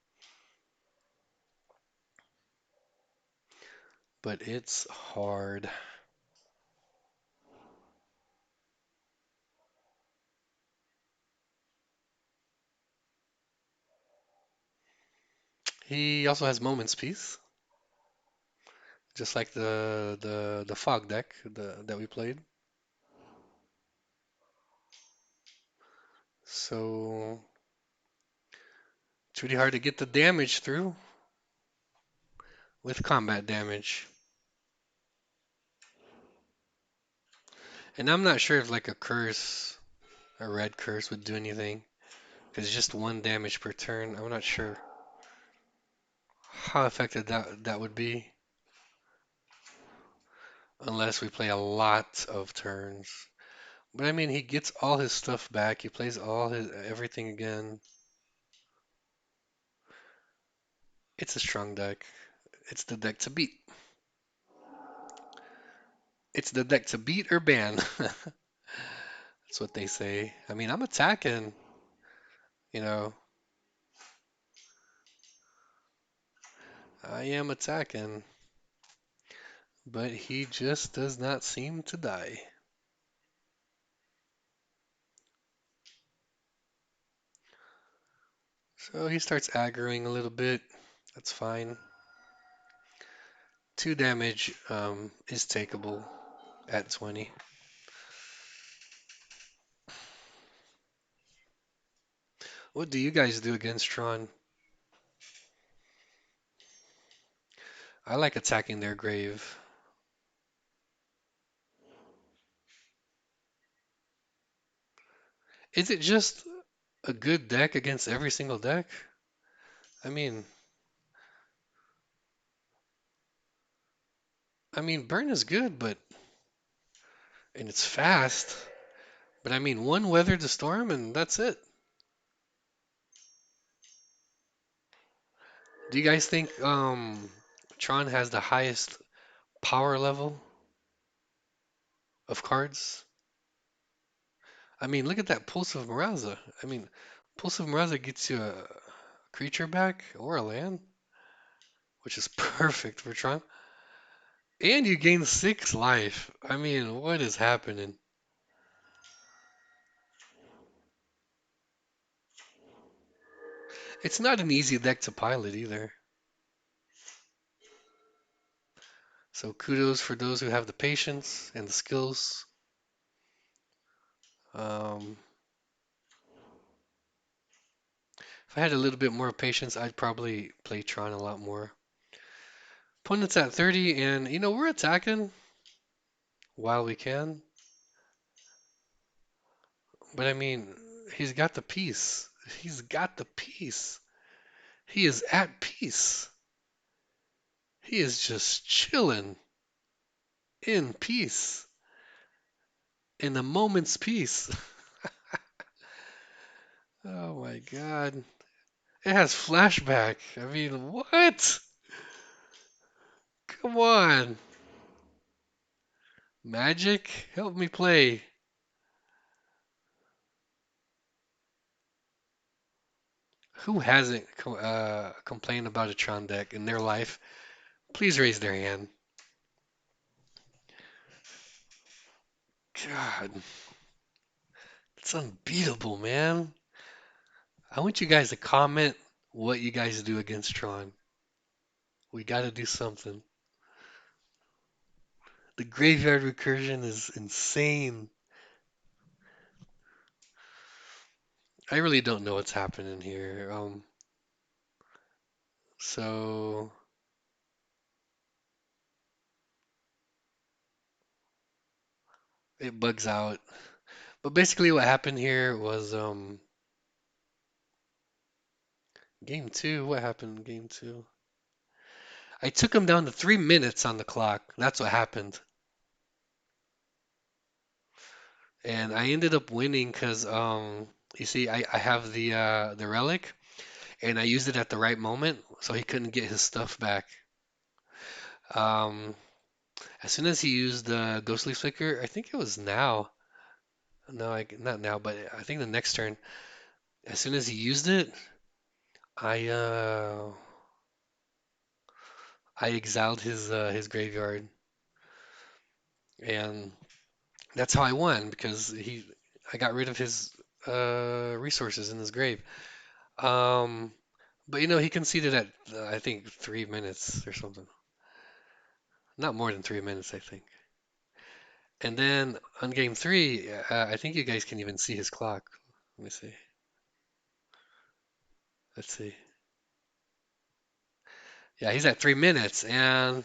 but it's hard. He also has Moments Peace, just like the Fog deck that we played. So it's really hard to get the damage through with combat damage. And I'm not sure if like a curse, a red curse would do anything, because it's just 1 damage per turn. I'm not sure how effective that would be unless we play a lot of turns. But I mean, he gets all his stuff back. He plays all his everything again. It's a strong deck. It's the deck to beat. It's the deck to beat or ban. That's what they say. I mean, I'm attacking, you know. I am attacking, but he just does not seem to die. So he starts aggroing a little bit. That's fine. 2 damage is takeable at 20. What do you guys do against Tron? I like attacking their grave. Is it just a good deck against every single deck? I mean, burn is good, but and it's fast. But I mean, one weather the storm and that's it. Do you guys think Tron has the highest power level of cards? I mean, look at that Pulse of Miraza. I mean, Pulse of Miraza gets you a creature back or a land, which is perfect for Tron. And you gain 6 life. I mean, what is happening? It's not an easy deck to pilot either. So kudos for those who have the patience and the skills. Um, if I had a little bit more patience, I'd probably play Tron a lot more. Opponent's at 30, and we're attacking while we can. But I mean, he's got the peace. He's got the peace. He is at peace. He is just chilling in peace, in a moment's peace. Oh my God. It has flashback. I mean, what? Come on. Magic, help me play. Who hasn't complained about a Tron deck in their life? Please raise their hand. God, it's unbeatable, man. I want you guys to comment what you guys do against Tron. We got to do something. The graveyard recursion is insane. I really don't know what's happening here. So it bugs out. But basically, what happened here was game two. What happened in game two? I took him down to 3 minutes on the clock. That's what happened. And I ended up winning because you see, I have the relic, and I used it at the right moment, so he couldn't get his stuff back. Um, as soon as he used the Ghostly Flicker, I think it was now. No, not now, but I think the next turn. As soon as he used it, I uh, I exiled his graveyard, and that's how I won because I got rid of his resources in his grave. Um, but he conceded at I think 3 minutes or something. Not more than 3 minutes, I think. And then on game three, I think you guys can even see his clock. Let me see. Let's see. Yeah, he's at 3 minutes, and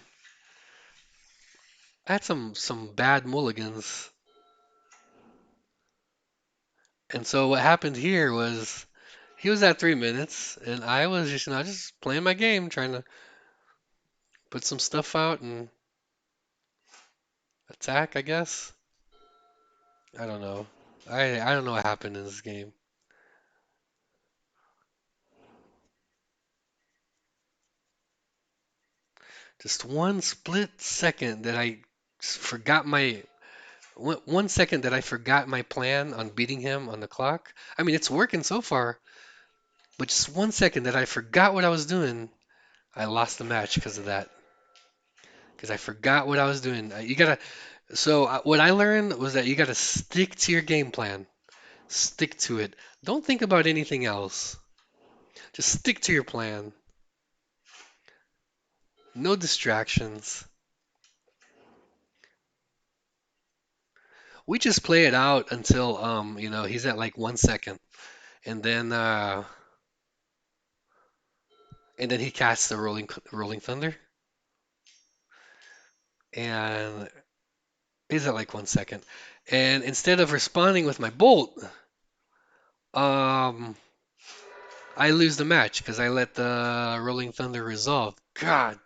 I had some bad mulligans. And so what happened here was he was at 3 minutes, and I was just playing my game, trying to put some stuff out and attack, I guess. I don't know. I don't know what happened in this game. Just one split second that I forgot my 1 second that I forgot my plan on beating him on the clock. I mean, it's working so far, but just 1 second that I forgot what I was doing, I lost the match because of that. Because I forgot what I was doing. You gotta. So what I learned was that you gotta stick to your game plan. Stick to it. Don't think about anything else. Just stick to your plan. No distractions. We just play it out until he's at like 1 second. and then uh, and then he casts the rolling thunder, and he's at like 1 second. And instead of responding with my bolt, um, I lose the match because I let the rolling thunder resolve. God,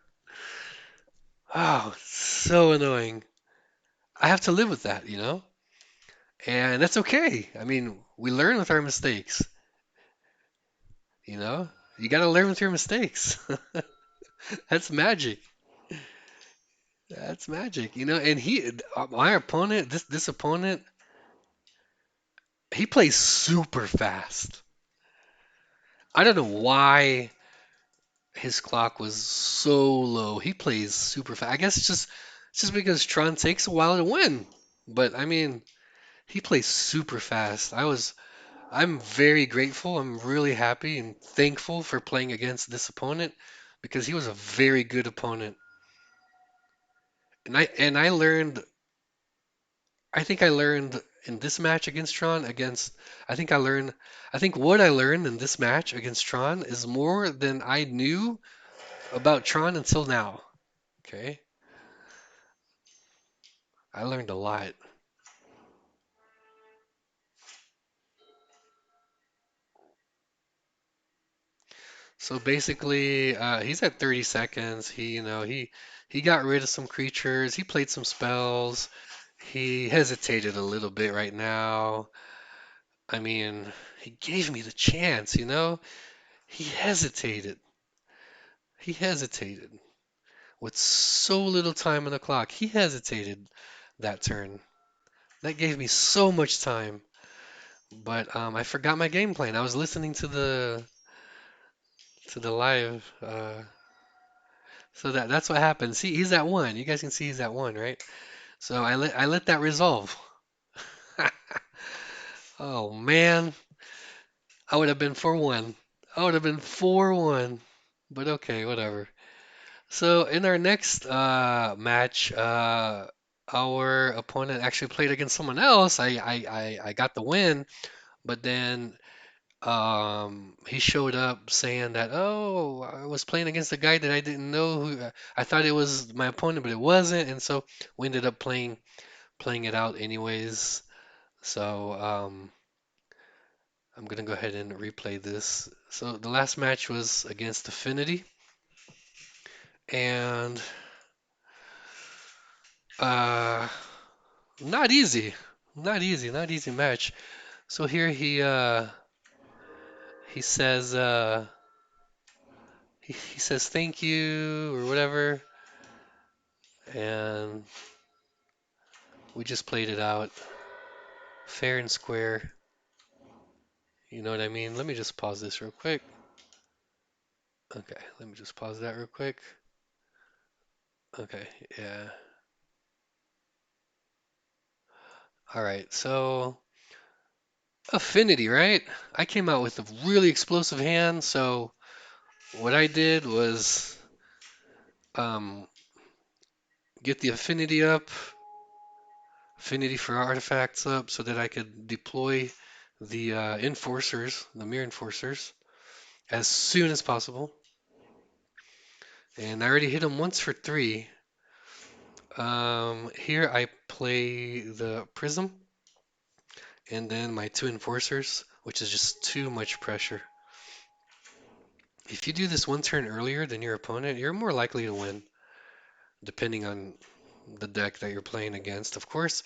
oh, so annoying. I have to live with that, you know? And that's okay. I mean, we learn with our mistakes, you know? You got to learn with your mistakes. That's magic. That's magic, you know? And my opponent, this opponent, he plays super fast. I don't know why his clock was so low. He plays super fast. I guess it's just because Tron takes a while to win. But I mean, he plays super fast. I'm very grateful. I'm really happy and thankful for playing against this opponent because he was a very good opponent. And I learned I think I learned in this match against Tron against I think what I learned in this match against Tron is more than I knew about Tron until now. Okay? I learned a lot. So basically, he's at 30 seconds. He got rid of some creatures. He played some spells. He hesitated a little bit right now. I mean, he gave me the chance, you know? He hesitated. He hesitated with so little time on the clock. He hesitated that turn. That gave me so much time. But I forgot my game plan. I was listening to the live. So that's what happened. See, he's at one. You guys can see he's at one, right? So I let that resolve. Oh man, I would have been 4-1. I would have been 4-1. But okay, whatever. So in our next match, our opponent actually played against someone else. I got the win, but then he showed up saying that, oh, I was playing against a guy that I didn't know who I thought it was my opponent, but it wasn't, and so we ended up playing it out anyways. So I'm gonna go ahead and replay this. So the last match was against Affinity, and uh, not easy, not easy match. So here he says he says thank you or whatever, and we just played it out fair and square. You know what I mean? Let me just pause this real quick. Okay, let me just pause that real quick. Okay, yeah. All right, so affinity, right? I came out with a really explosive hand, so what I did was um, get the affinity up, affinity for artifacts up, so that I could deploy the enforcers, the mirror enforcers, as soon as possible. And I already hit them once for 3. Here I play the prism and then my 2 enforcers, which is just too much pressure. If you do this one turn earlier than your opponent, you're more likely to win, depending on the deck that you're playing against, of course.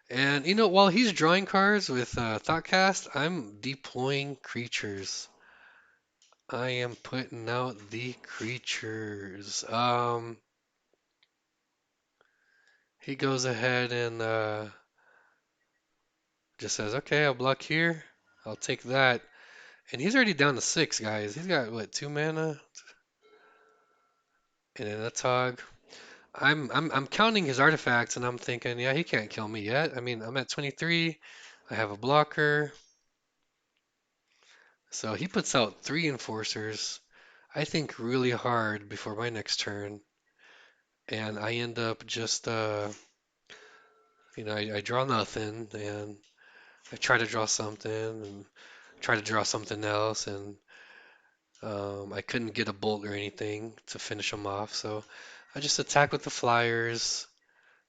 And while he's drawing cards with Thoughtcast, I'm deploying creatures. I am putting out the creatures. He goes ahead and just says, "Okay, I'll block here. I'll take that." And he's already down to 6, guys. He's got what, 2 mana and then a Tog. I'm counting his artifacts and I'm thinking, yeah, he can't kill me yet. I mean, I'm at 23. I have a blocker. So he puts out 3 enforcers. I think really hard before my next turn, and I end up just I draw nothing and I try to draw something, and try to draw something else, and I couldn't get a bolt or anything to finish him off. So I just attack with the flyers.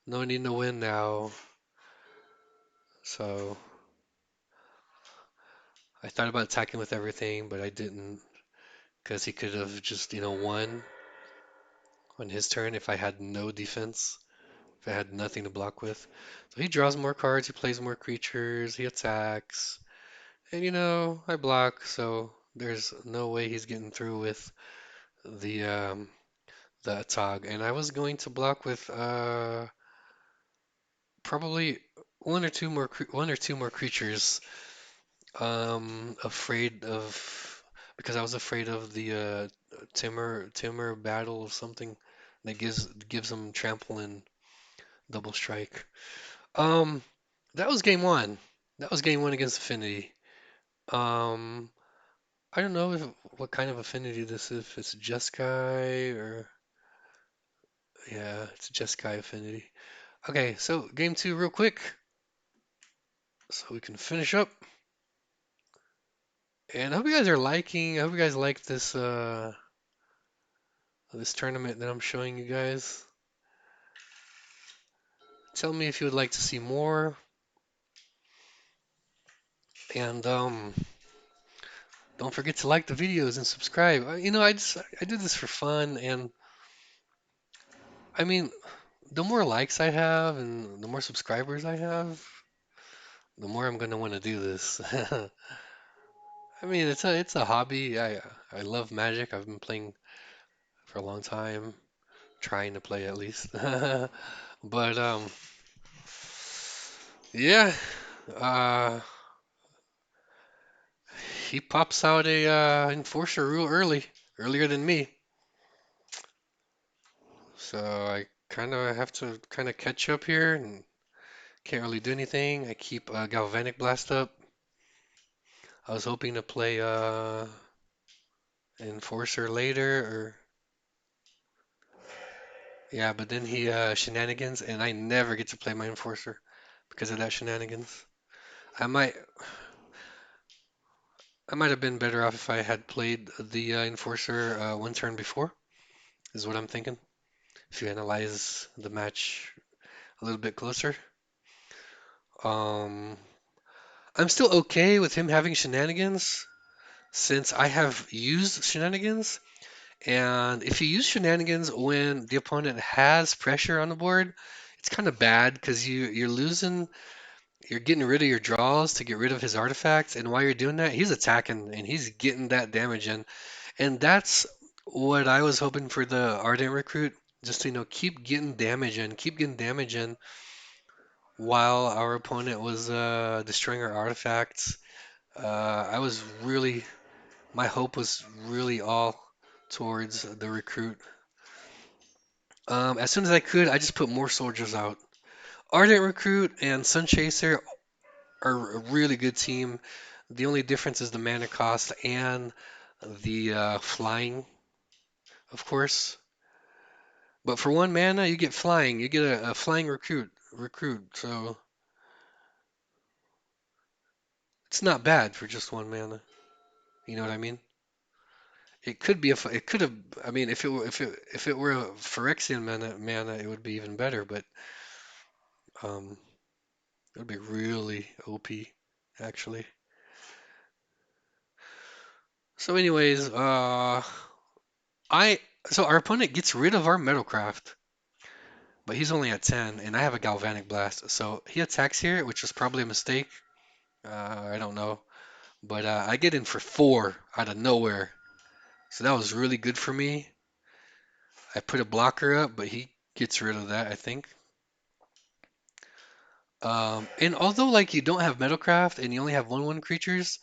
No need to win now. So I thought about attacking with everything, but I didn't because he could have just, won on his turn if I had no defense, if I had nothing to block with. So he draws more cards, he plays more creatures, he attacks, and I block, so there's no way he's getting through with the um the attack. And I was going to block with probably one or two more creatures. Afraid of because I was afraid of the Timur battle of something that gives them trample and double strike. Um, that was game one. That was game one against Affinity. Um, I don't know what kind of affinity this is. If it's Jeskai or yeah, it's Jeskai affinity. Okay, so game two real quick, so we can finish up. And I hope you guys are liking. I hope you guys like this tournament that I'm showing you guys. Tell me if you would like to see more. And don't forget to like the videos and subscribe. I do this for fun, and I mean, the more likes I have and the more subscribers I have, the more I'm gonna want to do this. I mean, it's a hobby. I love Magic. I've been playing for a long time, trying to play at least. But yeah, uh, he pops out a enforcer real earlier than me. So I kind of have to kind of catch up here and can't really do anything. I keep Galvanic Blast up. I was hoping to play Enforcer later, or yeah, but then he shenanigans, and I never get to play my Enforcer because of that shenanigans. I might I might have been better off if I had played the Enforcer one turn before, is what I'm thinking. If you analyze the match a little bit closer. Um, I'm still okay with him having shenanigans since I have used shenanigans. And if you use shenanigans when the opponent has pressure on the board, it's kind of bad because you're getting rid of your draws to get rid of his artifacts. And while you're doing that, he's attacking and he's getting that damage in. And that's what I was hoping for the Ardent Recruit, just to, keep getting damage in, keep getting damage in while our opponent was destroying our artifacts. I was really, my hope was really all towards the recruit. As soon as I could, I just put more soldiers out. Ardent Recruit and Sun Chaser are a really good team. The only difference is the mana cost and the flying, of course. But for one mana, you get flying. You get a flying recruit. So it's not bad for just one mana. You know what I mean? It could be it could have. I mean, if it were a Phyrexian mana, it would be even better. But um, it would be really OP actually. So, anyways, I so our opponent gets rid of our Metalcraft, but he's only at 10, and I have a Galvanic Blast. So he attacks here, which was probably a mistake. I don't know, but I get in for 4 out of nowhere. So that was really good for me. I put a blocker up, but he gets rid of that, I think. And although like you don't have Metalcraft and you only have 1/1 creatures,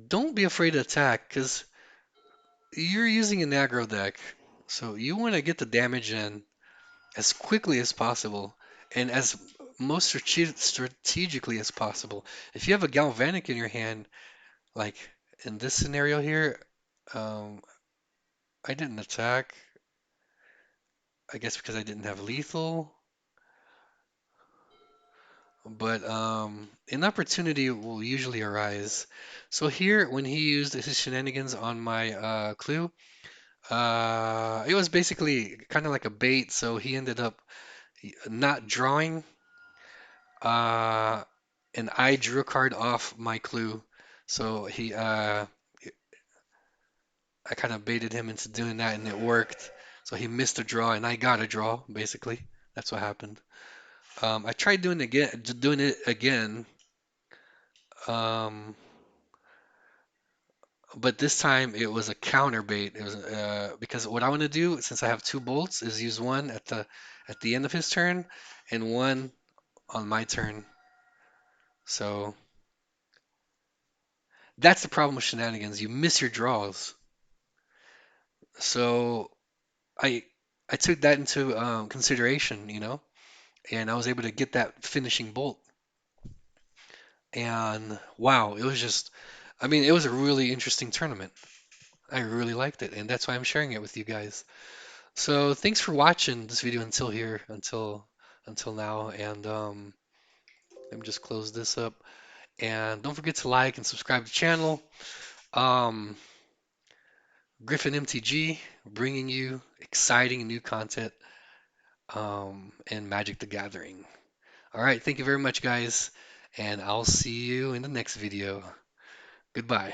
don't be afraid to attack because you're using an aggro deck. So you want to get the damage in as quickly as possible and as most strategically as possible. If you have a Galvanic in your hand, like in this scenario here, um, I didn't attack, I guess because I didn't have lethal. but an opportunity will usually arise. So here, when he used his shenanigans on my clue, it was basically kind of like a bait. So he ended up not drawing, uh, and I drew a card off my clue. So I kind of baited him into doing that, and it worked. So he missed a draw, and I got a draw. Basically, that's what happened. I tried doing it again, um, but this time it was a counter bait. It was because what I want to do, since I have two bolts, is use one at the end of his turn, and one on my turn. So that's the problem with shenanigans. You miss your draws. So I I took that into consideration, and I was able to get that finishing bolt. And wow, it was just, I mean, it was a really interesting tournament. I really liked it, and that's why I'm sharing it with you guys. So thanks for watching this video until here, until now, and let me just close this up. And don't forget to like and subscribe to the channel. Um, Griffin MTG bringing you exciting new content in Magic the Gathering. All right, thank you very much, guys, and I'll see you in the next video. Goodbye.